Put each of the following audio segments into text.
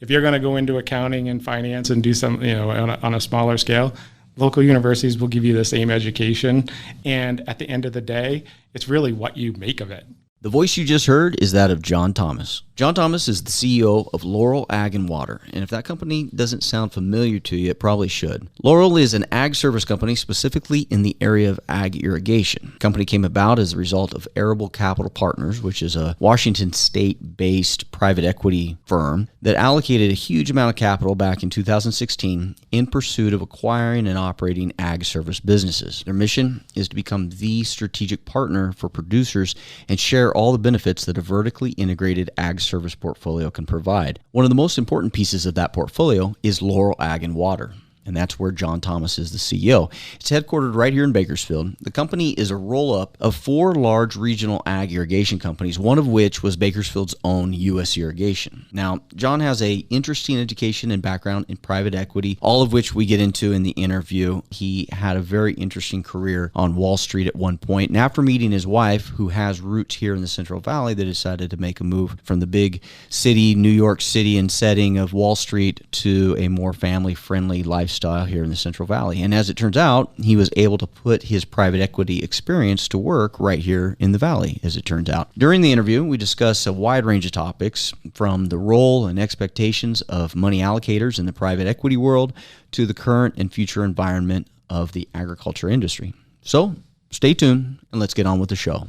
if you're going to go into accounting and finance and do some, on a smaller scale, local universities will give you the same education. And at the end of the day, it's really what you make of it. The voice you just heard is that of John Thomas. John Thomas is the CEO of Laurel Ag and Water, and if that company doesn't sound familiar to you, it probably should. Laurel is an ag service company specifically in the area of ag irrigation. The company came about as a result of Arable Capital Partners, which is a Washington state-based private equity firm that allocated a huge amount of capital back in 2016 in pursuit of acquiring and operating ag service businesses. Their mission is to become the strategic partner for producers and share all the benefits that a vertically integrated ag service portfolio can provide. One of the most important pieces of that portfolio is Laurel Ag and Water, and that's where John Thomas is the CEO. It's headquartered right here in Bakersfield. The company is a roll-up of 4 large regional ag irrigation companies, one of which was Bakersfield's own U.S. Irrigation. Now, John has an interesting education and background in private equity, all of which we get into in the interview. He had a very interesting career on Wall Street at one point, and after meeting his wife, who has roots here in the Central Valley, they decided to make a move from the big city, New York City, and setting of Wall Street to a more family-friendly lifestyle here in the Central Valley. And as it turns out, he was able to put his private equity experience to work right here in the Valley, as it turns out. During the interview, we discuss a wide range of topics, from the role and expectations of money allocators in the private equity world to the current and future environment of the agriculture industry. So stay tuned and let's get on with the show.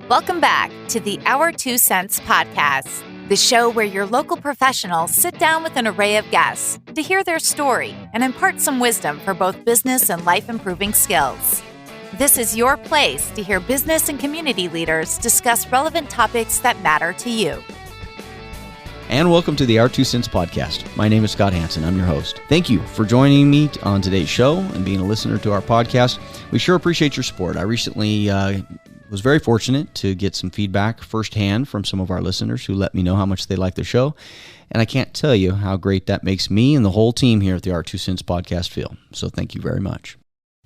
Welcome back to the Our 2 Cents podcast, the show where your local professionals sit down with an array of guests to hear their story and impart some wisdom for both business and life-improving skills. This is your place to hear business and community leaders discuss relevant topics that matter to you. And welcome to the Our 2 Cents podcast. My name is Scott Hansen. I'm your host. Thank you for joining me on today's show and being a listener to our podcast. We sure appreciate your support. I recently was very fortunate to get some feedback firsthand from some of our listeners who let me know how much they like the show. And I can't tell you how great that makes me and the whole team here at the Our 2 Cents podcast feel. So thank you very much.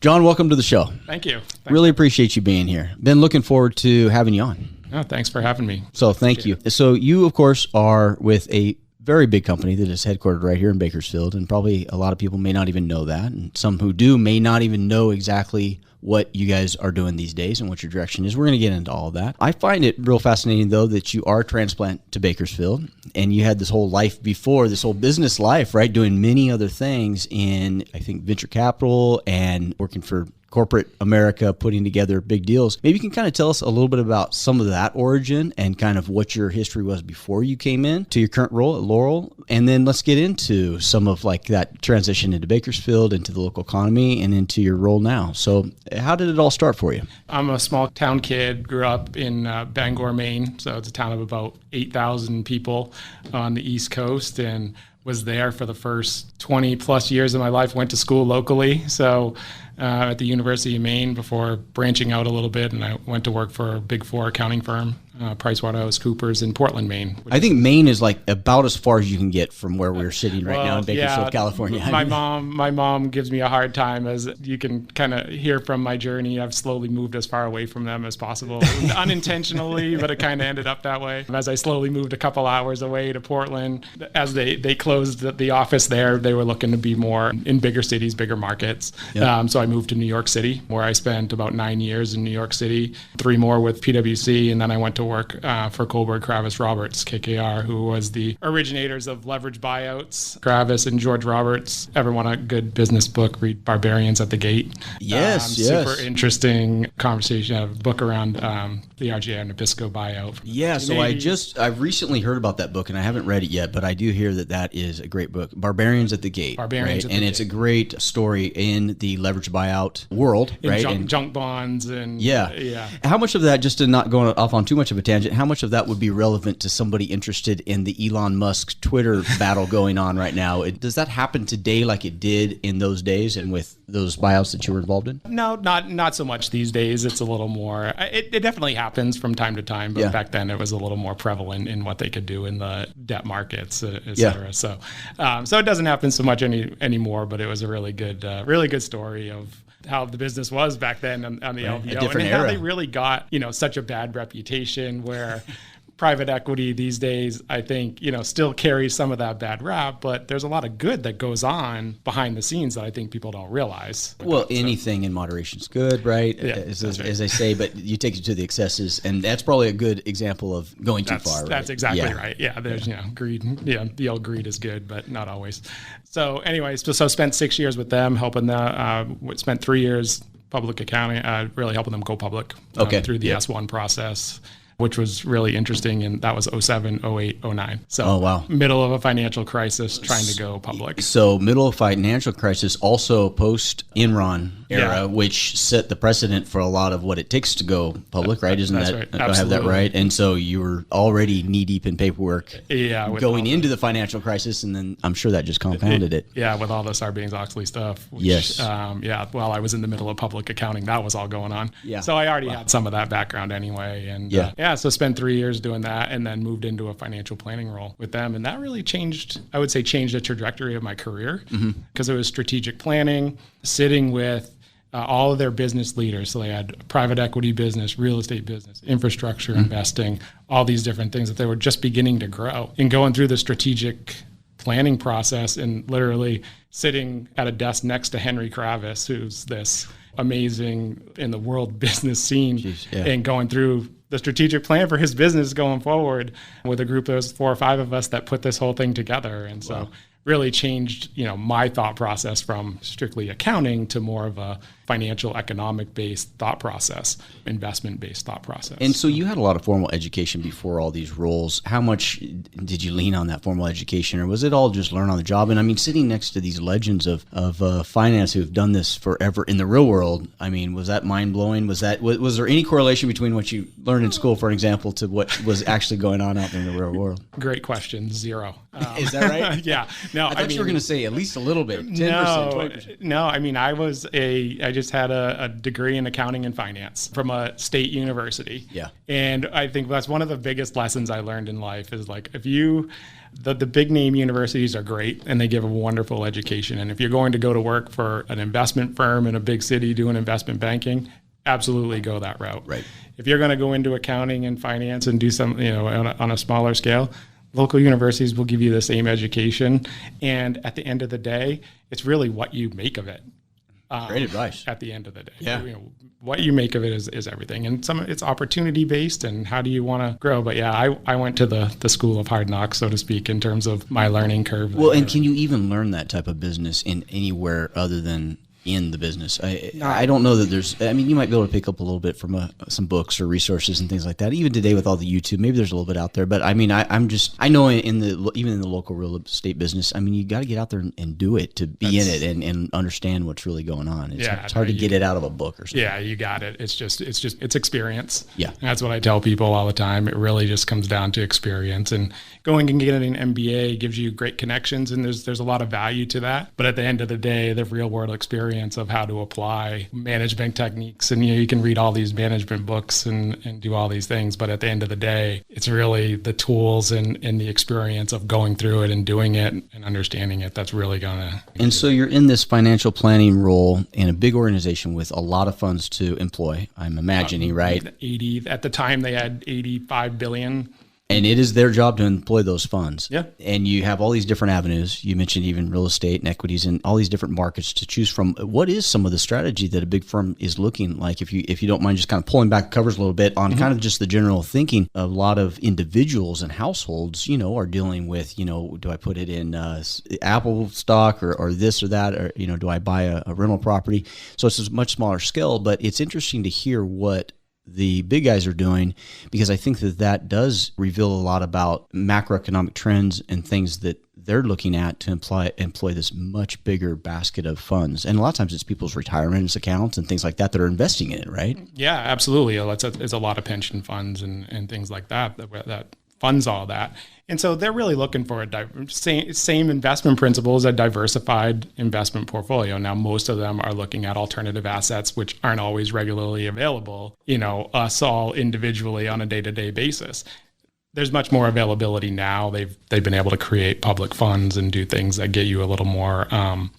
John, welcome to the show. Thank you. Really appreciate you being here. Been looking forward to having you on. Oh, thanks for having me. So thank you. So you, of course, are with a very big company that is headquartered right here in Bakersfield, and probably a lot of people may not even know that, and some who do may not even know exactly what you guys are doing these days and what your direction is. We're going to get into all of that. I find it real fascinating, though, that you are a transplant to Bakersfield, and you had this whole life before, this whole business life, right, doing many other things in, I think, venture capital and working for corporate America, putting together big deals. Maybe you can kind of tell us a little bit about some of that origin and kind of what your history was before you came in to your current role at Laurel. And then let's get into some of like that transition into Bakersfield, into the local economy, and into your role now. So how did it all start for you? I'm a small town kid, grew up in Bangor, Maine. So it's a town of about 8,000 people on the East Coast, and was there for the first 20 plus years of my life, went to school locally. So at the University of Maine before branching out a little bit, and I went to work for a Big Four accounting firm, PricewaterhouseCoopers in Portland, Maine. I think Maine is like about as far as you can get from where we're sitting right now in Bakersfield, California. My mom gives me a hard time, as you can kind of hear from my journey. I've slowly moved as far away from them as possible, unintentionally, but it kind of ended up that way. As I slowly moved a couple hours away to Portland, as they closed the office there, they were looking to be more in bigger cities, bigger markets. Yep. So I moved to New York City, where I spent about 9 years in New York City, 3 more with PwC, and then I went to work for Kohlberg Kravis Roberts, KKR, who was the originators of leverage buyouts. Kravis and George Roberts. Ever want a good business book, read Barbarians at the Gate. Yes. Super interesting conversation, a book around the RGA and Nabisco buyout. Yeah, so I've recently heard about that book, and I haven't read it yet, but I do hear that is a great book, Barbarians at the Gate. Barbarians at the Gate. And it's a great story in the leverage buyout world, right? And junk bonds and yeah. How much of that, just to not go off on too much of a tangent, how much of that would be relevant to somebody interested in the Elon Musk Twitter battle going on right now? Does that happen today like it did in those days and with those buyouts that you were involved in? No, not so much these days. It's a little more, it definitely happens from time to time, but back then it was a little more prevalent in what they could do in the debt markets, et cetera. So it doesn't happen so much anymore, but it was a really good story of how the business was back then on the LBO, a different and era. How they really got such a bad reputation where private equity these days, I think, still carries some of that bad rap, but there's a lot of good that goes on behind the scenes that I think people don't realize. Well, anything in moderation is good, right? Yeah, as right. I say, but you take it to the excesses, and that's probably a good example of going too far. Right? That's exactly right. Yeah, there's, greed. Yeah, the old greed is good, but not always. So anyway, so spent 6 years with them, helping them, spent 3 years public accounting, really helping them go public through the S1 process, which was really interesting. And that was 07, 08, 09. So middle of a financial crisis, trying to go public. So middle of financial crisis, also post Enron era, which set the precedent for a lot of what it takes to go public, right? Isn't that right. Do I have that right? And so you were already knee deep in paperwork going into the financial crisis, and then I'm sure that just compounded it. Yeah, with all the Sarbanes-Oxley stuff. Which, yes. While I was in the middle of public accounting, that was all going on. Yeah. So I already had some of that background anyway. And so spent 3 years doing that, and then moved into a financial planning role with them. And that really changed the trajectory of my career, because it was strategic planning, sitting with all of their business leaders. So they had private equity business, real estate business, infrastructure investing, all these different things that they were just beginning to grow, and going through the strategic planning process and literally sitting at a desk next to Henry Kravis, who's this amazing in the world business scene, and going through the strategic plan for his business going forward with a group of 4 or 5 of us that put this whole thing together. And so really changed, my thought process from strictly accounting to more of a financial economic based thought process, investment based thought process. And so you had a lot of formal education before all these roles. How much did you lean on that formal education, or was it all just learn on the job? And I mean, sitting next to these legends of finance who've done this forever in the real world, I mean, was that mind blowing? Was there any correlation between what you learned in school, for example, to what was actually going on out there in the real world? Great question. 0. Is that right? Yeah. No, I thought you were going to say at least a little bit. 10%, 20%. No. I mean, I just had a degree in accounting and finance from a state university. Yeah. And I think that's one of the biggest lessons I learned in life is like, if you, the big name universities are great and they give a wonderful education. And if you're going to go to work for an investment firm in a big city doing investment banking, absolutely go that route. Right. If you're going to go into accounting and finance and do some, on a smaller scale, local universities will give you the same education. And at the end of the day, it's really what you make of it. Great advice. At the end of the day. Yeah. What you make of it is everything. And some it's opportunity based and how do you want to grow. But yeah, I went to the school of hard knocks, so to speak, in terms of my learning curve. Well, and can you even learn that type of business in anywhere other than in the business? I don't know that there's, you might be able to pick up a little bit from some books or resources and things like that. Even today with all the YouTube, maybe there's a little bit out there, but I know even in the local real estate business, you got to get out there and do it to be in it and understand what's really going on. It's hard to get it out of a book or something. Yeah, you got it. It's experience. Yeah. And that's what I tell people all the time. It really just comes down to experience, and going and getting an MBA gives you great connections, and there's a lot of value to that. But at the end of the day, the real world experience of how to apply management techniques, and you can read all these management books and do all these things, but at the end of the day, it's really the tools and the experience of going through it and doing it and understanding it that's really gonna. And so you're in this financial planning role in a big organization with a lot of funds to employ, I'm imagining, right? 80 at the time they had 85 billion. And it is their job to employ those funds. Yeah. And you have all these different avenues. You mentioned even real estate and equities and all these different markets to choose from. What is some of the strategy that a big firm is looking like? If you don't mind just kind of pulling back covers a little bit on kind of just the general thinking, a lot of individuals and households, are dealing with, do I put it in Apple stock or this or that, or, do I buy a rental property? So it's a much smaller scale, but it's interesting to hear what the big guys are doing, because I think that does reveal a lot about macroeconomic trends and things that they're looking at to employ this much bigger basket of funds. And a lot of times it's people's retirement accounts and things like that are investing in it, right? Yeah, absolutely. It's a lot of pension funds and things like that funds all that. And so they're really looking for same investment principles, a diversified investment portfolio. Now, most of them are looking at alternative assets, which aren't always regularly available, us all individually on a day-to-day basis. There's much more availability now. They've been able to create public funds and do things that get you a little more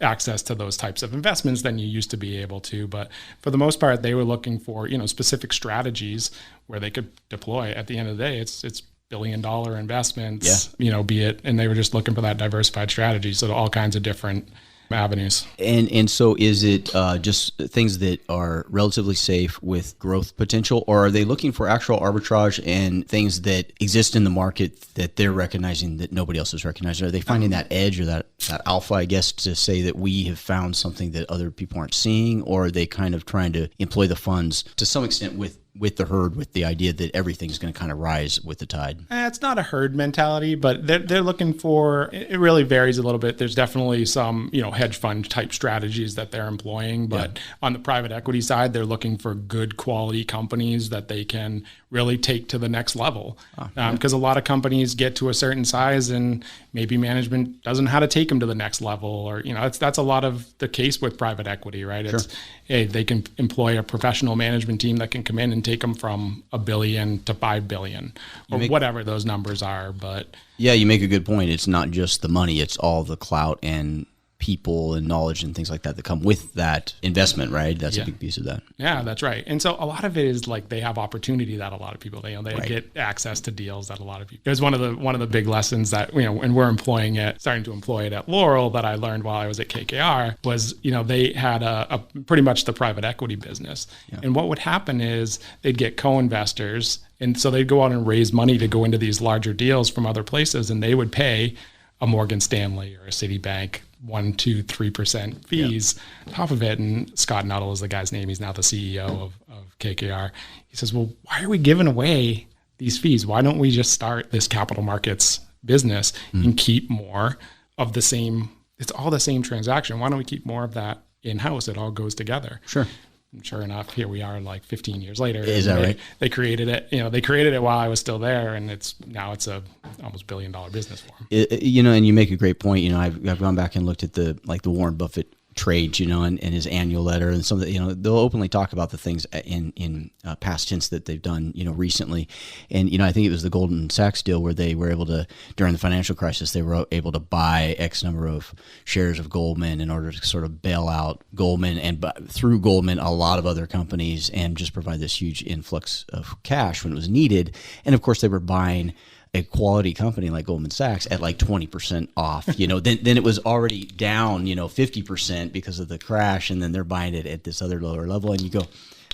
access to those types of investments than you used to be able to. But for the most part, they were looking for specific strategies where they could deploy. At the end of the day, it's billion-dollar investments, be it, and they were just looking for that diversified strategy. So all kinds of different avenues. And so is it just things that are relatively safe with growth potential, or are they looking for actual arbitrage and things that exist in the market that they're recognizing that nobody else is recognizing? Are they finding that edge or that alpha, I guess, to say that we have found something that other people aren't seeing, or are they kind of trying to employ the funds to some extent with the herd, with the idea that everything's going to kind of rise with the tide? It's not a herd mentality, but they're looking for, it really varies a little bit. There's definitely some, hedge fund type strategies that they're employing, but on the private equity side, they're looking for good quality companies that they can really take to the next level. Because a lot of companies get to a certain size and maybe management doesn't know how to take them to the next level, or, that's a lot of the case with private equity, right? Sure. They can employ a professional management team that can come in and take them from $1 billion to $5 billion or whatever those numbers are. But yeah, you make a good point. It's not just the money, it's all the clout and people and knowledge and things like that come with that investment, right? That's a big piece of that. Yeah, that's right. And so a lot of it is like they have opportunity that a lot of people, they get access to deals that a lot of people. There's one of the big lessons that, and we're starting to employ it at Laurel, that I learned while I was at KKR was, they had a pretty much the private equity business. Yeah. And what would happen is they'd get co-investors, and so they'd go out and raise money to go into these larger deals from other places, and they would pay a Morgan Stanley or a Citibank 1%, 2%, 3% fees on top of it. And Scott Nuttall is the guy's name. He's now the CEO of KKR. He says, well, why are we giving away these fees? Why don't we just start this capital markets business and keep more of the same? It's all the same transaction. Why don't we keep more of that in-house? It all goes together. Sure. And sure enough, here we are like 15 years later. Is that right? They created it, they created it while I was still there, and it's a almost $1 billion business for them. And you make a great point. I've gone back and looked at the Warren Buffett trades, and his annual letter and some of the, they'll openly talk about the things in past tense that they've done, recently. And, I think it was the Goldman Sachs deal where they were able to, during the financial crisis, they were able to buy X number of shares of Goldman in order to sort of bail out Goldman and through Goldman, a lot of other companies, and just provide this huge influx of cash when it was needed. And of course they were buying a quality company like Goldman Sachs at like 20% off, then it was already down, 50% because of the crash. And then they're buying it at this other lower level. And you go,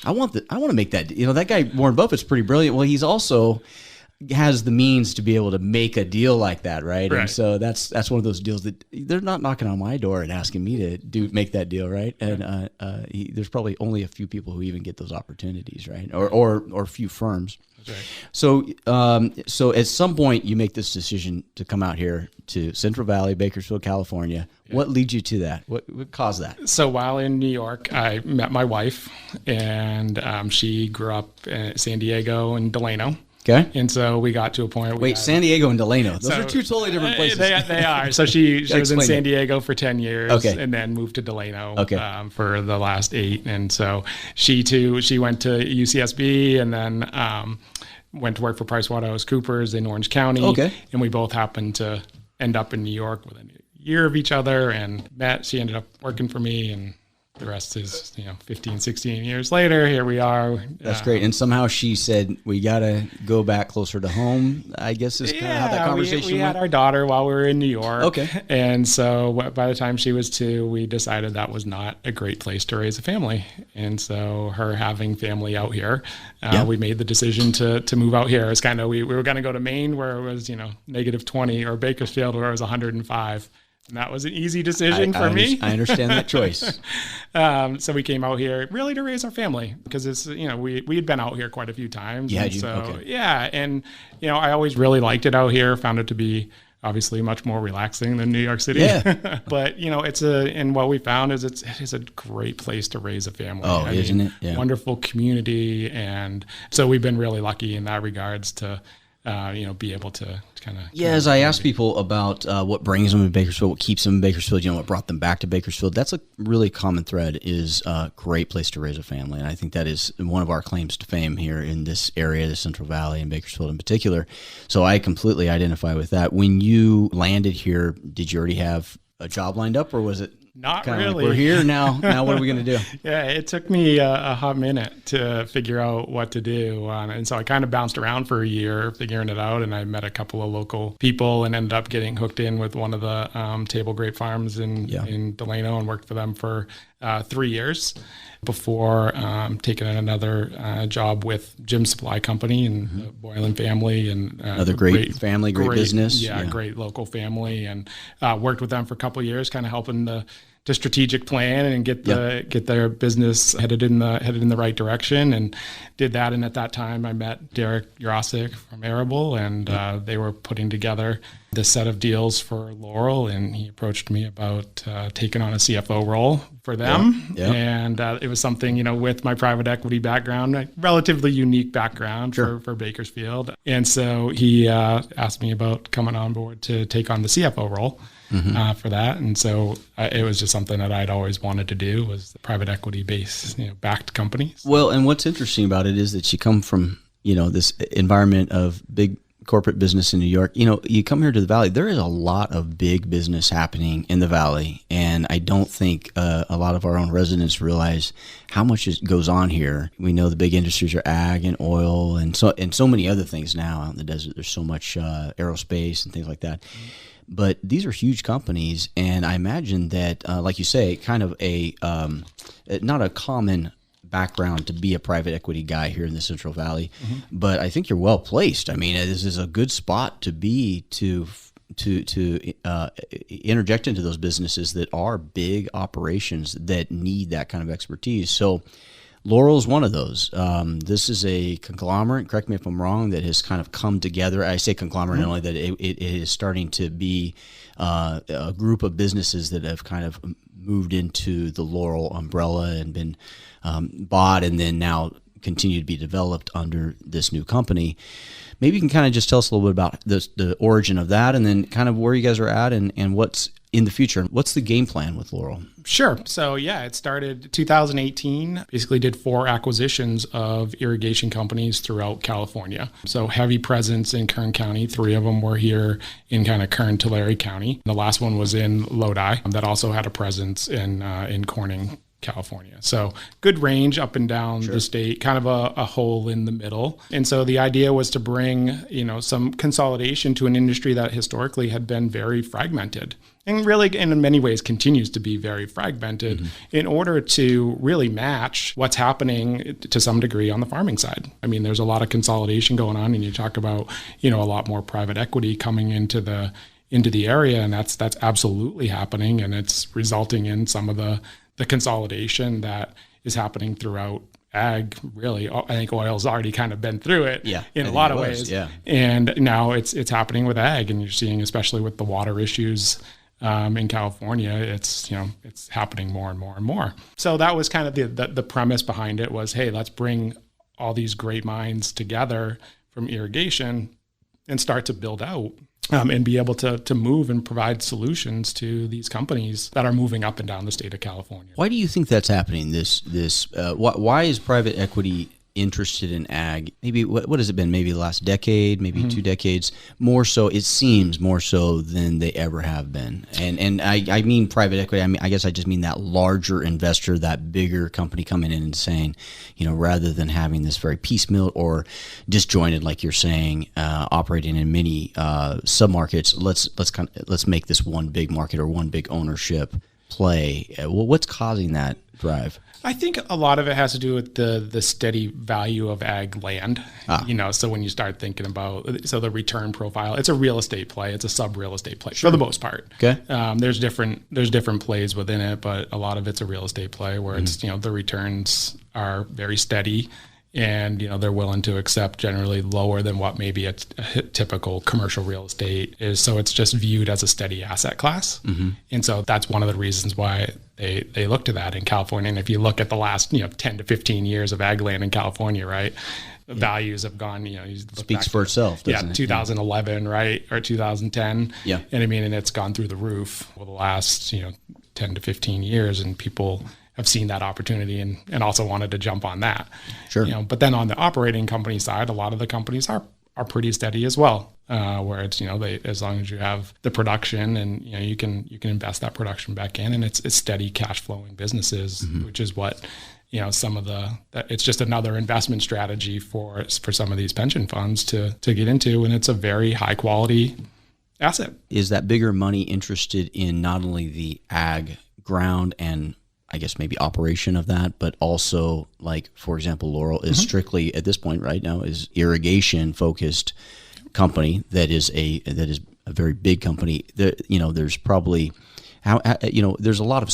I want to make that, that guy, Warren Buffett's pretty brilliant. Well, he's also has the means to be able to make a deal like that. Right. And so that's one of those deals that they're not knocking on my door and asking me to make that deal. Right. And there's probably only a few people who even get those opportunities. Right. Or few firms. That's right. So at some point you make this decision to come out here to Central Valley, Bakersfield, California. Yeah. What leads you to that? What caused that? So while in New York, I met my wife, and she grew up in San Diego and Delano. Okay. And so we got to a point where San Diego and Delano. Those are two totally different places. They are. So she was in San Diego for 10 years, okay, and then moved to Delano for the last 8. And so she went to UCSB and then went to work for PricewaterhouseCoopers in Orange County. Okay. And we both happened to end up in New York within a year of each other and met. She ended up working for me, and the rest is, 15, 16 years later, here we are. That's great. And somehow she said, we got to go back closer to home, I guess is kind of how that conversation went. We had our daughter while we were in New York. Okay. And so by the time she was 2, we decided that was not a great place to raise a family. And so her having family out here, we made the decision to move out here. It's kind of, we were going to go to Maine where it was, negative 20, or Bakersfield where it was 105. And that was an easy decision for me. I understand that choice. So we came out here really to raise our family because it's, we had been out here quite a few times. Yeah. And I always really liked it out here. Found it to be obviously much more relaxing than New York City. Yeah. But and what we found is it is a great place to raise a family. Oh, isn't it? Yeah. Wonderful community. And so we've been really lucky in that regards to, be able to kind of. Yeah, as I ask people about what brings them to Bakersfield, what keeps them in Bakersfield, what brought them back to Bakersfield, that's a really common thread, is a great place to raise a family. And I think that is one of our claims to fame here in this area, the Central Valley and Bakersfield in particular. So I completely identify with that. When you landed here, did you already have a job lined up, or was it Not Kinda really. Like, we're here now. Now what are we going to do? Yeah, it took me a hot minute to figure out what to do. And so I kind of bounced around for a year figuring it out. And I met a couple of local people and ended up getting hooked in with one of the table grape farms in Delano and worked for them for 3 years before taking another job with Jim's Supply Company and the Boylan family. And another great family, great business. Yeah, great local family. And worked with them for a couple of years, kind of helping the strategic plan and get their business headed in the right direction, and did that. And at that time, I met Derek Jurasik from Arable, and they were putting together this set of deals for Laurel, and he approached me about taking on a CFO role for them. And it was something, with my private equity background, a relatively unique background for Bakersfield. And so he asked me about coming on board to take on the CFO role. For that. And so it was just something that I'd always wanted to do, was the private equity based, backed companies. Well, and what's interesting about it is that you come from, this environment of big corporate business in New York. You come here to the Valley, there is a lot of big business happening in the Valley. And I don't think a lot of our own residents realize how much goes on here. We know the big industries are ag and oil and so many other things now out in the desert. There's so much aerospace and things like that. But these are huge companies, and I imagine that, like you say, kind of not a common background to be a private equity guy here in the Central Valley, but I think you're well placed. I mean, this is a good spot to be to interject into those businesses that are big operations that need that kind of expertise. So Laurel is one of those. This is a conglomerate, correct me if I'm wrong, that has kind of come together. I say conglomerate only that it is starting to be a group of businesses that have kind of moved into the Laurel umbrella and been bought and then now continue to be developed under this new company. Maybe you can kind of just tell us a little bit about the origin of that, and then kind of where you guys are at and what's in the future. What's the game plan with Laurel? Sure. So it started 2018, basically did 4 acquisitions of irrigation companies throughout California. So heavy presence in Kern County. 3 of them were here in kind of Kern, Tulare County. The last one was in Lodi that also had a presence in Corning, California. So good range up and down the state, kind of a hole in the middle. And so the idea was to bring, some consolidation to an industry that historically had been very fragmented and really in many ways continues to be very fragmented in order to really match what's happening to some degree on the farming side. I mean, there's a lot of consolidation going on, and you talk about, a lot more private equity coming into the area, and that's absolutely happening, and it's resulting in some of the consolidation that is happening throughout ag. Really, I think oil's already kind of been through it in a lot of ways. And now it's happening with ag, and you're seeing, especially with the water issues in California, it's happening more and more and more. So that was kind of the premise behind it was, hey, let's bring all these great minds together from irrigation and start to build out and be able to move and provide solutions to these companies that are moving up and down the state of California. Why do you think that's happening? Why is private equity interested in ag? Maybe what has it been? Maybe the last decade, maybe 2 decades. More so, it seems more so than they ever have been. And I mean private equity. I guess I just mean that larger investor, that bigger company coming in and saying, rather than having this very piecemeal or disjointed, like you're saying, operating in many submarkets, let's make this one big market or one big ownership play. What's causing that drive? I think a lot of it has to do with the steady value of ag land. So when you start thinking about the return profile, it's a real estate play. It's a sub real estate play for the most part. Okay. There's different plays within it, but a lot of it's a real estate play where it's the returns are very steady. And, they're willing to accept generally lower than what maybe a typical commercial real estate is. So it's just viewed as a steady asset class. And so that's one of the reasons why they look to that in California. And if you look at the last, 10 to 15 years of ag land in California, right, the values have gone, speaks for itself, doesn't it? 2011, right, or 2010. Yeah. And and it's gone through the roof over the last, 10 to 15 years, and people have seen that opportunity and also wanted to jump on that. Sure. But then on the operating company side, a lot of the companies are are pretty steady as well. Where it's, as long as you have the production and, you can invest that production back in, and it's steady cash flowing businesses, which is what, some of it's just another investment strategy for some of these pension funds to get into. And it's a very high quality asset. Is that bigger money interested in not only the ag ground and I guess maybe operation of that, but also like, for example, Laurel is strictly at this point right now is irrigation focused company that is a very big company. There's probably there's a lot of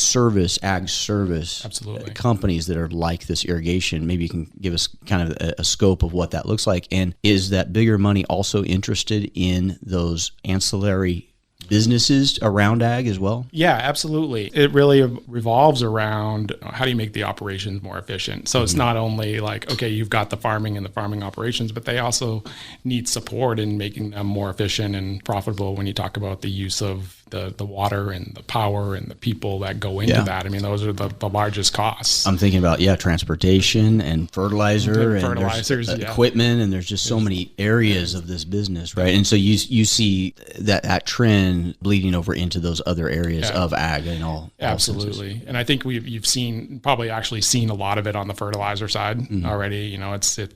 ag service Absolutely. Companies that are like this irrigation. Maybe you can give us kind of a scope of what that looks like. And is that bigger money also interested in those ancillary businesses around ag as well? Yeah, absolutely. It really revolves around how do you make the operations more efficient. So it's not only like, okay, you've got the farming and the farming operations, but they also need support in making them more efficient and profitable when you talk about the use of the water and the power and the people that go into that. I mean, those are the largest costs. I'm thinking about, transportation and fertilizer and fertilizers, equipment, and there's just so many areas of this business, right? And so you see that trend bleeding over into those other areas of ag and all. Absolutely. All and I think you've probably actually seen a lot of it on the fertilizer side already.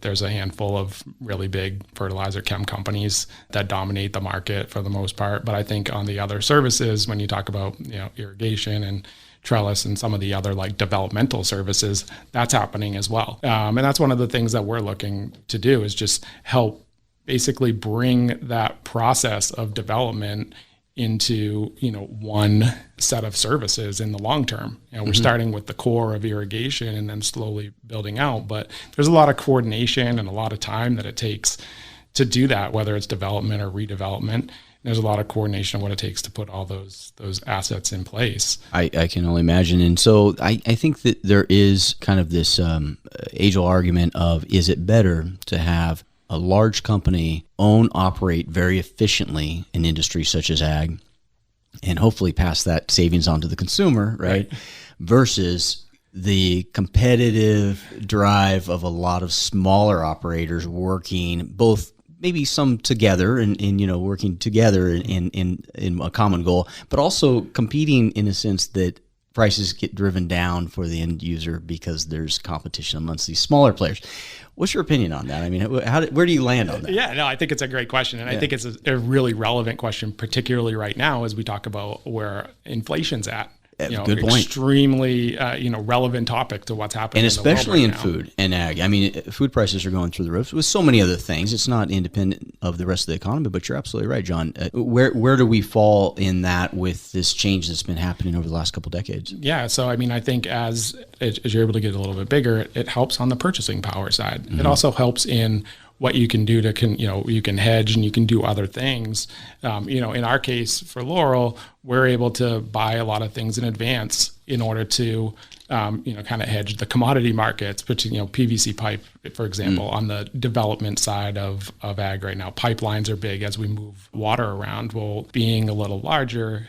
There's a handful of really big fertilizer chem companies that dominate the market for the most part. But I think on the other services, when you talk about irrigation and trellis and some of the other like developmental services, that's happening as well. And that's one of the things that we're looking to do is just help basically bring that process of development into one set of services in the long term. We're starting with the core of irrigation and then slowly building out, but there's a lot of coordination and a lot of time that it takes to do that, whether it's development or redevelopment. There's a lot of coordination of what it takes to put all those assets in place. I can only imagine. And so I think that there is kind of this age-old argument of, is it better to have a large company operate very efficiently in industries such as ag and hopefully pass that savings on to the consumer, right? Versus the competitive drive of a lot of smaller operators working both maybe some together and working together in a common goal, but also competing in a sense that prices get driven down for the end user because there's competition amongst these smaller players. What's your opinion on that? I mean, where do you land on that? Yeah, no, I think it's a great question. And I think it's a really relevant question, particularly right now as we talk about where inflation's at. Good point. Extremely, relevant topic to what's happening, and especially in in food and ag. I mean, food prices are going through the roof with so many other things. It's not independent of the rest of the economy. But you're absolutely right, John. Where do we fall in that with this change that's been happening over the last couple decades? Yeah, so I mean, I think as you're able to get a little bit bigger, it helps on the purchasing power side. It also helps in what you can do you can hedge and you can do other things. In our case for Laurel, we're able to buy a lot of things in advance in order to, kind of hedge the commodity markets, particularly, PVC pipe, for example, on the development side of ag right now. Pipelines are big as we move water around. Well, being a little larger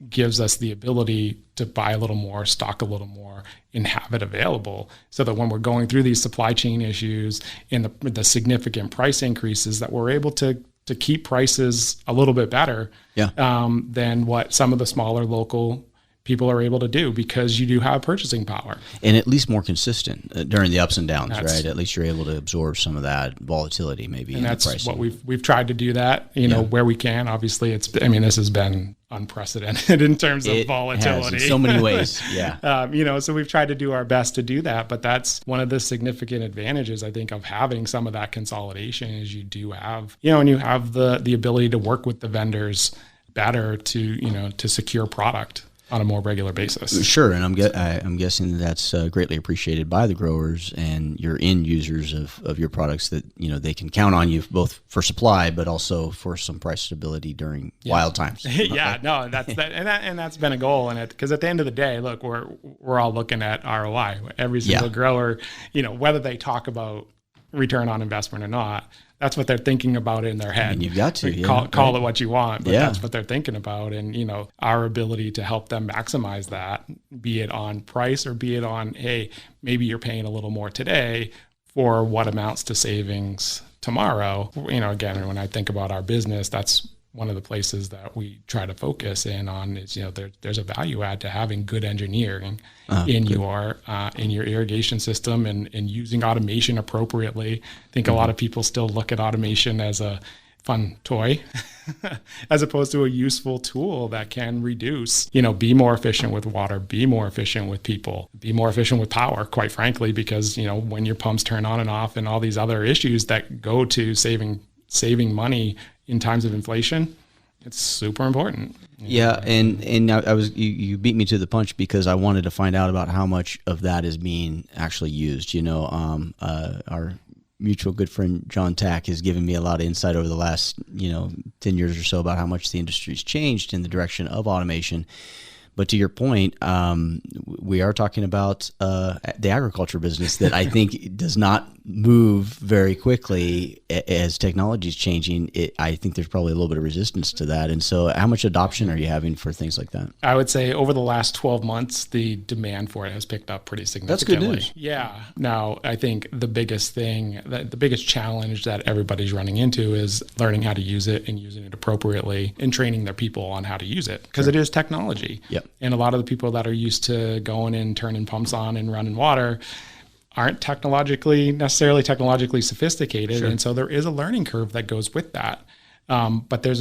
gives us the ability to buy a little more, stock a little more, and have it available so that when we're going through these supply chain issues and the significant price increases, that we're able to keep prices a little bit better than what some of the smaller local people are able to do, because you do have purchasing power. And at least more consistent during the ups and downs, right? At least you're able to absorb some of that volatility maybe. And that's the pricing. what we've tried to do that, where we can. Obviously, this has been unprecedented in terms of volatility. Has in so many ways, so we've tried to do our best to do that, but that's one of the significant advantages, I think, of having some of that consolidation is you do have, and you have the ability to work with the vendors better to secure product on a more regular basis. Sure, and I'm guessing that's greatly appreciated by the growers and your end users of your products, that they can count on you both for supply but also for some price stability during wild times. That's been a goal, and because at the end of the day, look, we're all looking at ROI. Every single grower, whether they talk about return on investment or not, that's what they're thinking about in their head. And you've got to call it what you want, but that's what they're thinking about. And, our ability to help them maximize that, be it on price or be it on, hey, maybe you're paying a little more today for what amounts to savings tomorrow. Again, when I think about our business, that's one of the places that we try to focus in on is, there's a value add to having good engineering in your irrigation system and using automation appropriately. I think a lot of people still look at automation as a fun toy as opposed to a useful tool that can reduce, be more efficient with water, be more efficient with people, be more efficient with power, quite frankly, because, when your pumps turn on and off and all these other issues that go to saving money in times of inflation, it's super important. Yeah, and you beat me to the punch because I wanted to find out about how much of that is being actually used. Our mutual good friend John Tack has given me a lot of insight over the last 10 years or so about how much the industry's changed in the direction of automation. But to your point, we are talking about the agriculture business that I think does not move very quickly as technology is changing. I think there's probably a little bit of resistance to that. And so how much adoption are you having for things like that? I would say over the last 12 months, the demand for it has picked up pretty significantly. That's good news. Yeah. Now, I think the biggest challenge that everybody's running into is learning how to use it and using it appropriately and training their people on how to use it because it is technology. Yep. And a lot of the people that are used to going and turning pumps on and running water aren't necessarily technologically sophisticated. Sure. And so there is a learning curve that goes with that. But there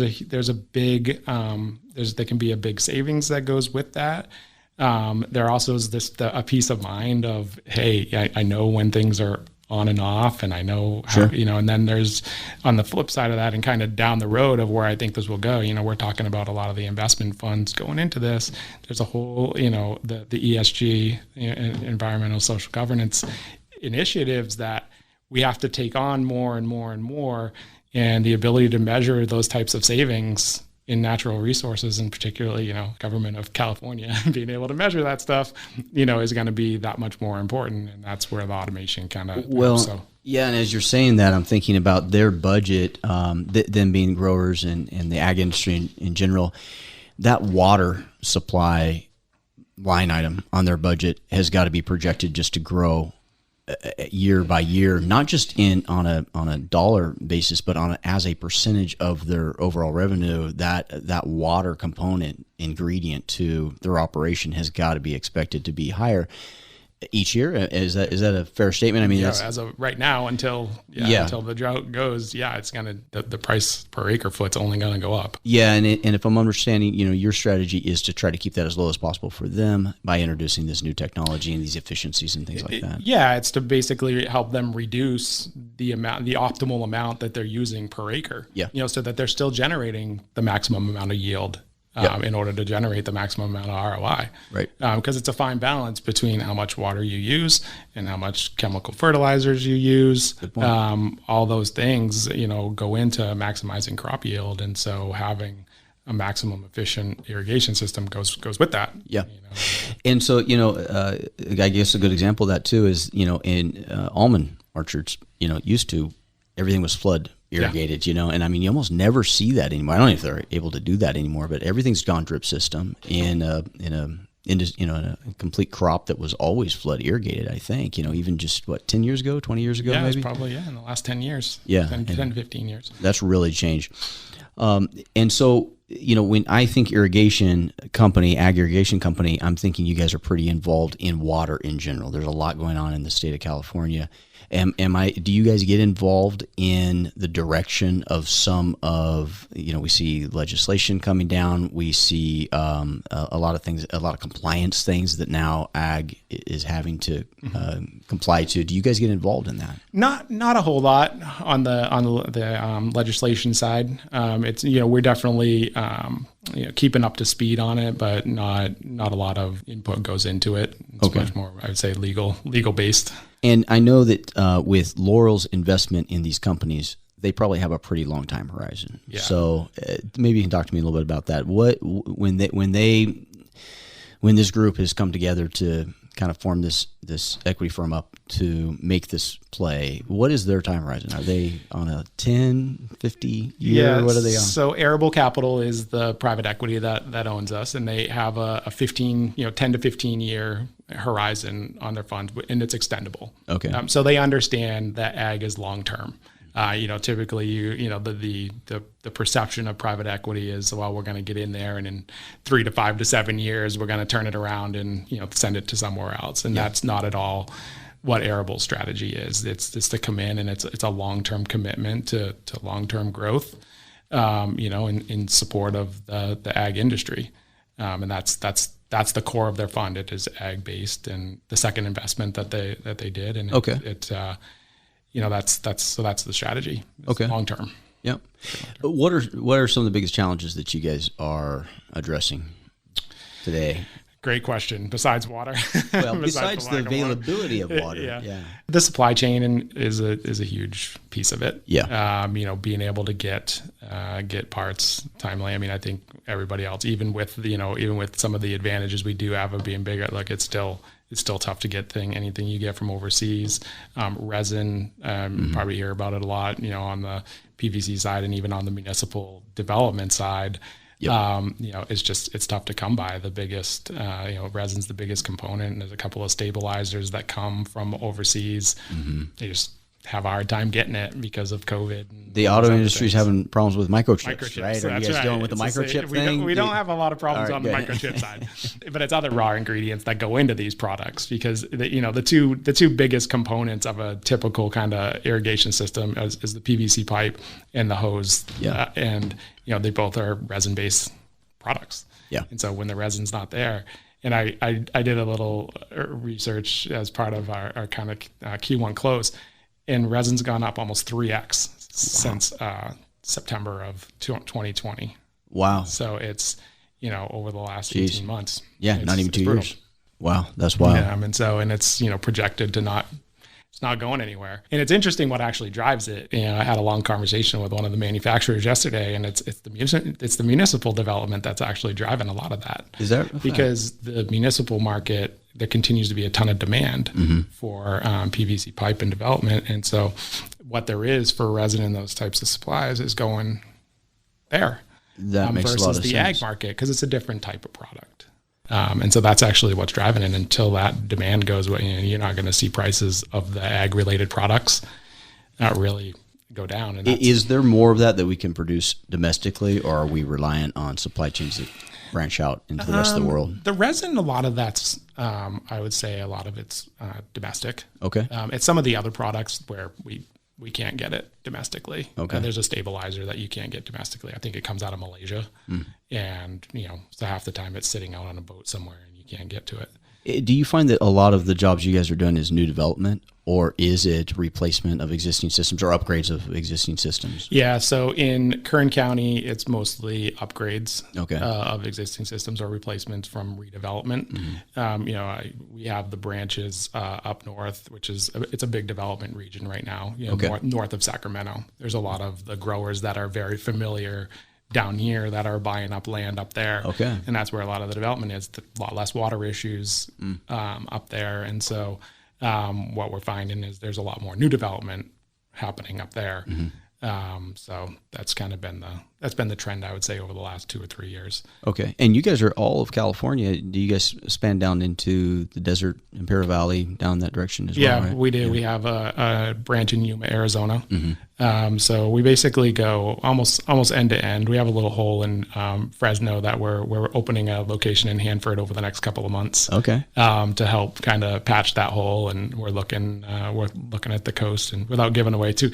can be a big savings that goes with that. There also is a peace of mind of, hey, I know when things are on and off, and I know how, and then there's on the flip side of that and kind of down the road of where I think this will go, we're talking about a lot of the investment funds going into this. There's a whole, the ESG, environmental social governance initiatives that we have to take on more and more and more. And the ability to measure those types of savings in natural resources, and particularly, government of California, being able to measure that stuff, is going to be that much more important. And that's where the automation kind of Yeah, and as you're saying that, I'm thinking about their budget, them being growers and the ag industry in general. That water supply line item on their budget has got to be projected just to grow year by year, not just on a dollar basis, but as a percentage of their overall revenue. That water component ingredient to their operation has got to be expected to be higher each year. Is that a fair statement? I mean, as of right now, until the drought goes, it's gonna the price per acre foot's only gonna go up. Yeah, and if I'm understanding, your strategy is to try to keep that as low as possible for them by introducing this new technology and these efficiencies and things like that. Yeah, it's to basically help them reduce the optimal amount that they're using per acre. Yeah, so that they're still generating the maximum amount of yield. In order to generate the maximum amount of ROI. Right. Because it's a fine balance between how much water you use and how much chemical fertilizers you use. All those things, go into maximizing crop yield. And so having a maximum efficient irrigation system goes with that. Yeah. And so, I guess a good example of that too is, in almond orchards, used to, everything was flood irrigated, and I mean, you almost never see that anymore. I don't know if they're able to do that anymore, but everything's gone drip system in a complete crop that was always flood irrigated. I think, even just 20 years ago, maybe. It's probably in the last 10 years. Yeah, 10 to 15 years. That's really changed. And so, when I think ag irrigation company, I'm thinking you guys are pretty involved in water in general. There's a lot going on in the state of California. Do you guys get involved in the direction of some of, we see legislation coming down. We see a lot of things, a lot of compliance things that now ag is having to comply to. Do you guys get involved in that? Not a whole lot on the legislation side. It's, we're definitely keeping up to speed on it, but not a lot of input goes into it. It's much more, I would say, legal based. And I know that with Laurel's investment in these companies, they probably have a pretty long time horizon. Yeah. So maybe you can talk to me a little bit about that. When this group has come together to kind of form this equity firm up to make this play, what is their time horizon? Are they on a 10, 50 year? Yeah, what are they on? So Arable Capital is the private equity that owns us, and they have a 10 to 15 year horizon on their funds, and it's extendable. Okay. So they understand that ag is long term. Typically the perception of private equity is, well, we're going to get in there and in 3 to 5 to 7 years, we're going to turn it around and, send it to somewhere else. And that's not at all what Arable's strategy is. It's to come in and it's a long-term commitment to long-term growth, in support of the ag industry. And that's the core of their fund. It is ag based, and the second investment that they did. And that's the strategy. It's long term. Yeah. What are some of the biggest challenges that you guys are addressing today? Great question. Besides water, well, besides the availability of water, yeah. The supply chain is a huge piece of it. Yeah. Being able to get parts timely. I mean, I think everybody else, even with some of the advantages we do have of being bigger, like it's still tough to get anything you get from overseas. Resin, probably hear about it a lot. On the PVC side and even on the municipal development side. Yep. It's tough to come by. The biggest, resin's the biggest component. And there's a couple of stabilizers that come from overseas. Mm-hmm. They just have a hard time getting it because of COVID. The auto industry is having problems with microchips, right? Are you guys dealing with the microchip thing? We don't have a lot of problems on the microchip side, but it's other raw ingredients that go into these products, because the two biggest components of a typical kind of irrigation system is the PVC pipe and the hose. Yeah. They both are resin-based products. Yeah. And so when the resin's not there, and I did a little research as part of our kind of Q1 close, and resin's gone up almost 3x since September of 2020. Wow. So it's, over the last 18 months. Yeah, not even 2 years. Wow, that's wild. Yeah, and it's, projected to it's not going anywhere. And it's interesting what actually drives it. I had a long conversation with one of the manufacturers yesterday, and it's the municipal development that's actually driving a lot of that. Is that because the municipal market, there continues to be a ton of demand for PVC pipe and development, and so what there is for resin in those types of supplies is going there. That makes a lot of sense. Versus the ag market, because it's a different type of product. And so that's actually what's driving it. Until that demand goes away, you're not going to see prices of the ag-related products not really go down. And is there more of that we can produce domestically, or are we reliant on supply chains that branch out into the rest of the world? The resin, a lot of that's, I would say a lot of it's domestic. Okay. It's some of the other products where we can't get it domestically. Okay. There's a stabilizer that you can't get domestically. I think it comes out of Malaysia. And, so half the time it's sitting out on a boat somewhere and you can't get to it. Do you find that a lot of the jobs you guys are doing is new development, or is it replacement of existing systems or upgrades of existing systems? Yeah, so in Kern County, it's mostly upgrades of existing systems or replacements from redevelopment. We have the branches up north, which it's a big development region right now. North of Sacramento, there's a lot of the growers that are very familiar down here that are buying up land up there. Okay. And that's where a lot of the development is, a lot less water issues up there. And so what we're finding is there's a lot more new development happening up there. So that's kind of been the trend, I would say, over the last 2 or 3 years. Okay. And you guys are all of California. Do you guys span down into the desert, Imperial Valley, down that direction as well? Yeah, we do. Yeah. We have a branch in Yuma, Arizona. So we basically go almost end to end. We have a little hole in Fresno that we're opening a location in Hanford over the next couple of months. Okay. To help kind of patch that hole, and we're looking at the coast, and without giving away too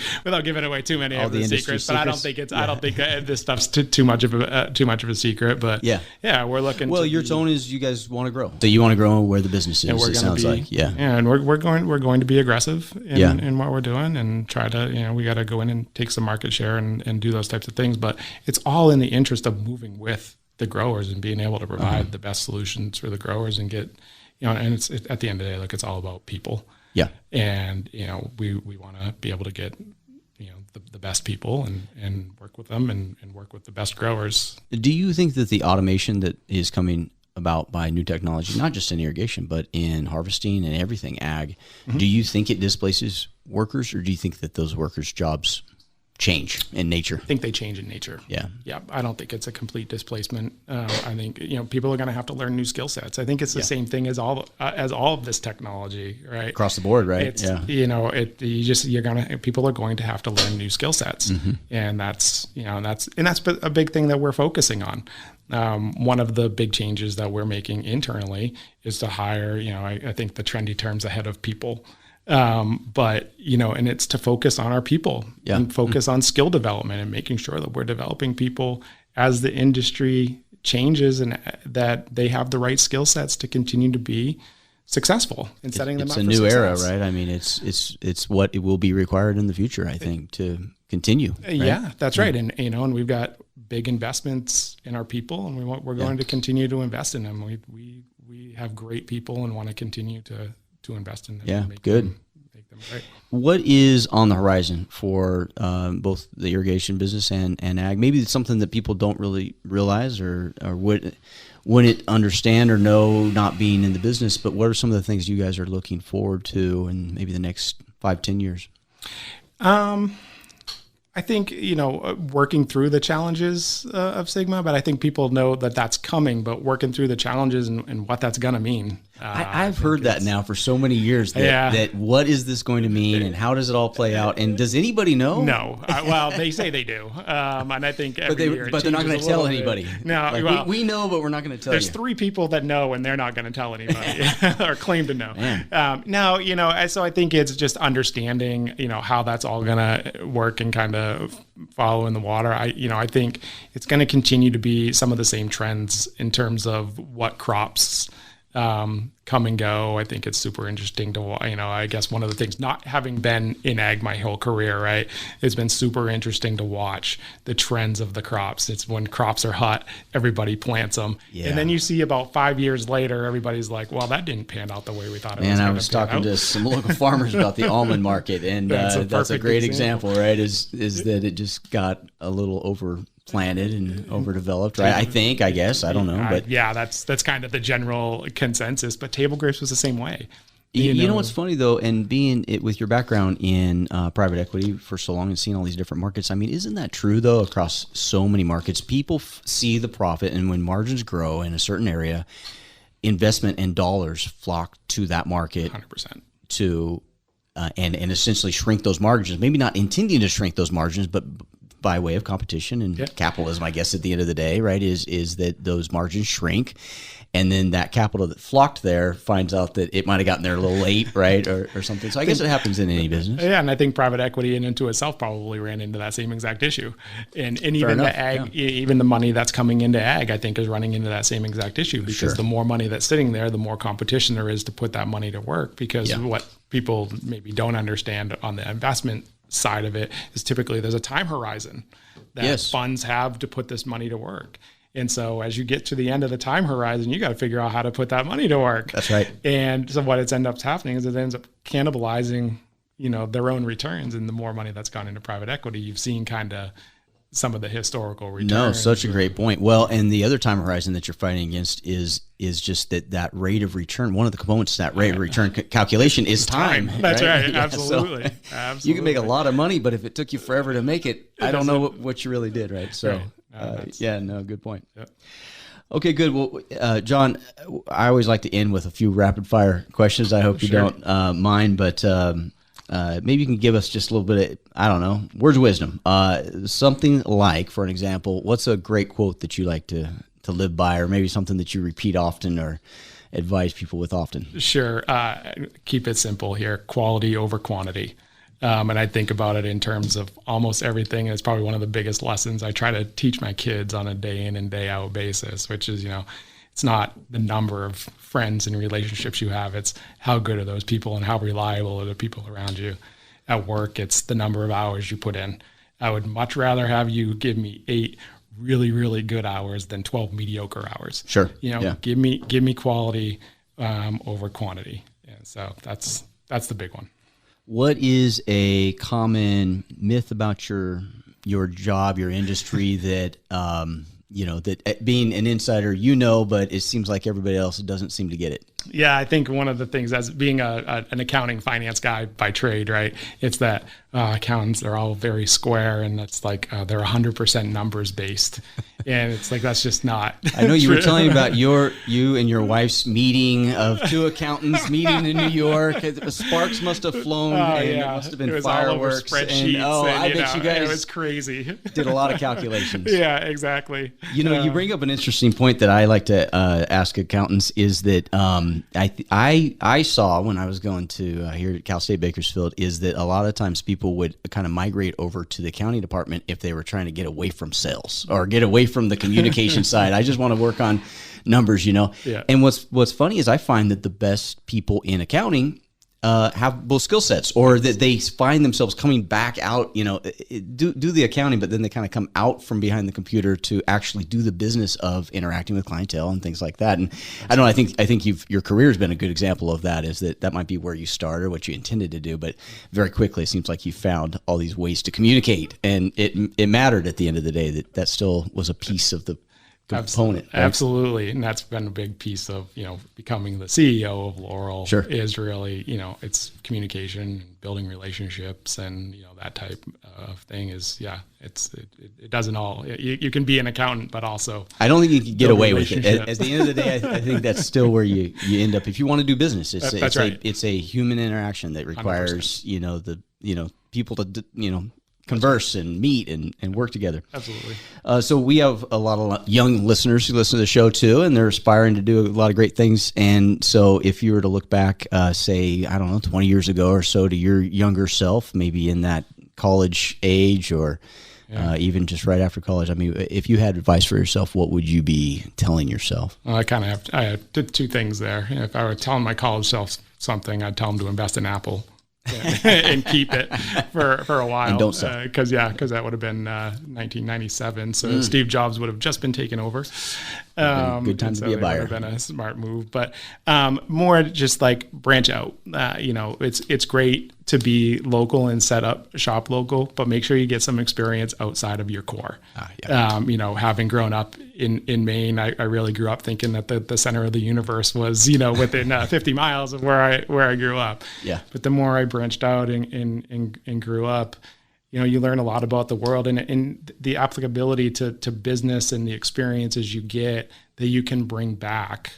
many of the secrets. But I don't think this stuff's too much of a secret. But yeah, we're looking. Well, your tone is you guys want to grow. So you want to grow where the business is. It sounds like and we're going to be aggressive in what we're doing and try to we got to go in and take some market share and do those types of things. But it's all in the interest of moving with the growers and being able to provide the best solutions for the growers and get and it's at the end of the day, like, it's all about people. Yeah. And we want to be able to get the best people and work with them and work with the best growers. Do you think that the automation that is coming about by new technology, not just in irrigation, but in harvesting and everything ag, do you think it displaces workers, or do you think that those workers' jobs change in nature? I think they change in nature. Yeah. Yeah. I don't think it's a complete displacement. I think, people are going to have to learn new skill sets. I think it's the same thing as all of this technology, right? Across the board, right? It's, people are going to have to learn new skill sets. And that's a big thing that we're focusing on. One of the big changes that we're making internally is to hire, I think the trendy term's ahead of people. But and it's to focus on our people and focus on skill development and making sure that we're developing people as the industry changes and that they have the right skill sets to continue to be successful and setting them up for success. It's a new era, right? I mean, it's what it will be required in the future, I think, to continue. Right? Yeah, that's right. And, and we've got big investments in our people and we're going to continue to invest in them. We have great people and want to continue to invest in them. Yeah, and make good. Make them right. What is on the horizon for both the irrigation business and ag? Maybe it's something that people don't really realize or wouldn't understand or know, not being in the business, but what are some of the things you guys are looking forward to in maybe the next 5-10 years? I think, working through the challenges of Sigma, but I think people know that that's coming, but working through the challenges and what that's going to mean. I've heard that now for so many years that what is this going to mean and how does it all play out? And does anybody know? No. Well, they say they do. And I think every year but they're not going to tell anybody. No, we know, but we're not going to tell you. There's 3 people that know and they're not going to tell anybody or claim to know. So I think it's just understanding, how that's all going to work and kind of follow in the water. I think it's going to continue to be some of the same trends in terms of what crops come and go. I think it's super interesting to, I guess one of the things, not having been in ag my whole career, right, it's been super interesting to watch the trends of the crops. It's when crops are hot, everybody plants them. Yeah. And then you see about 5 years later, everybody's like, well, that didn't pan out the way we thought it was going to pan out. And I was talking to some local farmers about the almond market, and that's a great example, right, is that it just got a little planted and overdeveloped, right? I guess, I don't know, but that's kind of the general consensus. But table grapes was the same way. You know what's funny though, and being it with your background in private equity for so long and seeing all these different markets, I mean, isn't that true though? Across so many markets, people see the profit, and when margins grow in a certain area, investment and dollars flock to that market 100%. To and essentially shrink those margins. Maybe not intending to shrink those margins, but by way of competition and capitalism, I guess, at the end of the day, right, is that those margins shrink. And then that capital that flocked there finds out that it might have gotten there a little late, right, or something. So I guess it happens in any business. Yeah, and I think private equity into itself probably ran into that same exact issue. And even the ag, even the money that's coming into ag, I think is running into that same exact issue because the more money that's sitting there, the more competition there is to put that money to work. Because what people maybe don't understand on the investment side of it is typically there's a time horizon that funds have to put this money to work. And so as you get to the end of the time horizon, you got to figure out how to put that money to work. That's right. And so what ends up happening is it ends up cannibalizing, their own returns. And the more money that's gone into private equity, you've seen kind of some of the historical returns. No, such a great point. Well, and the other time horizon that you're fighting against is just that rate of return. One of the components to that rate of return calculation is time. That's right. Yeah, Absolutely. So Absolutely. You can make a lot of money, but if it took you forever to make it, I don't know what you really did, right? So, good point. Yep. Okay, good. Well, John, I always like to end with a few rapid fire questions. I hope you don't mind, but maybe you can give us just a little bit of, I don't know, words of wisdom. Something like, for an example, what's a great quote that you like to live by, or maybe something that you repeat often or advise people with often? Sure. Keep it simple here. Quality over quantity. And I think about it in terms of almost everything. And it's probably one of the biggest lessons I try to teach my kids on a day in and day out basis, which is, it's not the number of friends and relationships you have. It's how good are those people and how reliable are the people around you. At work, it's the number of hours you put in. I would much rather have you give me 8 really, really good hours than 12 mediocre hours. Sure. Give me quality over quantity. And so that's the big one. What is a common myth about your job, your industry that that being an insider, but it seems like everybody else doesn't seem to get it? Yeah, I think one of the things, as being an accounting finance guy by trade, right, it's that accountants are all very square, and that's like they're 100% numbers based, and it's like that's just not. I know you were telling me about you and your wife's meeting of two accountants meeting in New York. Sparks must have flown, and it must have been fireworks. And, I bet you guys it was crazy. Did a lot of calculations. Yeah, exactly. You bring up an interesting point that I like to ask accountants is that I saw when I was going to here at Cal State Bakersfield is that a lot of times people would kind of migrate over to the accounting department if they were trying to get away from sales or get away from the communication side. I just want to work on numbers, Yeah. And what's funny is I find that the best people in accounting have both skill sets, or that they find themselves coming back out, do the accounting, but then they kind of come out from behind the computer to actually do the business of interacting with clientele and things like that. And I don't know, I think your career has been a good example of that, is that might be where you started, what you intended to do, but very quickly it seems like you found all these ways to communicate, and it mattered at the end of the day that still was a piece of the component. Right? Absolutely. And that's been a big piece of, becoming the CEO of Laurel. Sure. Is really, it's communication, building relationships, and, that type of thing is, it doesn't all, you can be an accountant, but also. I don't think you can get away with it. At the end of the day, I think that's still where you end up. If you want to do business, it's a human interaction that requires, 100%. People to, converse and meet and work together. Absolutely. So we have a lot of young listeners who listen to the show too, and they're aspiring to do a lot of great things. And so if you were to look back, say, 20 years ago or so to your younger self, maybe in that college age or even just right after college, if you had advice for yourself, what would you be telling yourself? Well, I have two things there. If I were telling my college self something, I'd tell them to invest in Apple. And keep it for a while. And don't sell. Because that would have been 1997. So Steve Jobs would have just been taken over. Good time to be a buyer. Would have been a smart move. But more just like branch out. It's great to be local and set up shop local, but make sure you get some experience outside of your core. Having grown up in Maine, I really grew up thinking that the center of the universe was, within 50 miles of where I grew up. Yeah. But the more I branched out and grew up, you learn a lot about the world and the applicability to business and the experiences you get that you can bring back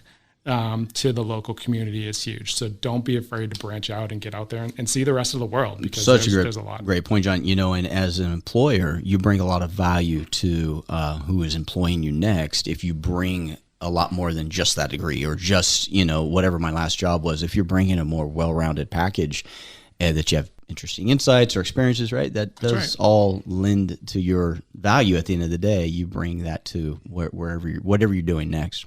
to the local community is huge. So don't be afraid to branch out and get out there and see the rest of the world, because there's a lot. Great point, John. And as an employer, you bring a lot of value to who is employing you next if you bring a lot more than just that degree or just, whatever my last job was. If you're bringing a more well-rounded package that you have interesting insights or experiences, right? That does all lend to your value at the end of the day. You bring that to whatever you're doing next.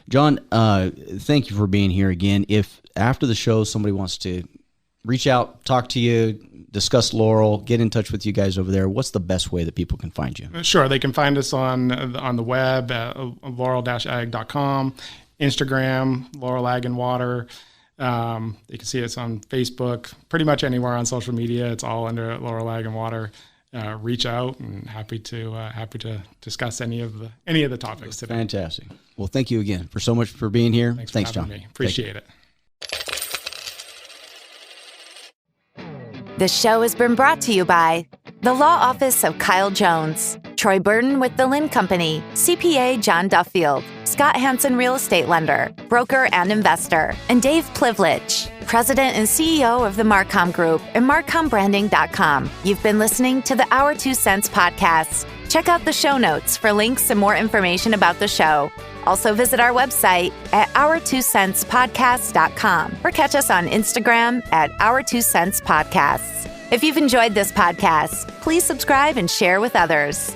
John, thank you for being here again. If after the show somebody wants to reach out, talk to you, discuss Laurel, get in touch with you guys over there, what's the best way that people can find you? Sure. They can find us on the web at laurel-ag.com, Instagram, Laurel Ag and Water. They can see us on Facebook, pretty much anywhere on social media. It's all under Laurel Ag and Water. Reach out, and happy to discuss any of the topics today. Fantastic. Well, thank you again for so much for being here. Thanks John. Me. Appreciate it. This show has been brought to you by the Law Office of Kyle Jones, Troy Burton with the Lynn Company, CPA John Duffield, Scott Hansen Real Estate Lender, broker and investor, and Dave Plivlich, President and CEO of the Marcom Group and MarcomBranding.com. You've been listening to the Our 2 Cents podcast. Check out the show notes for links and more information about the show. Also visit our website at our2centspodcast.com or catch us on Instagram at Our 2 Cents Podcasts. If you've enjoyed this podcast, please subscribe and share with others.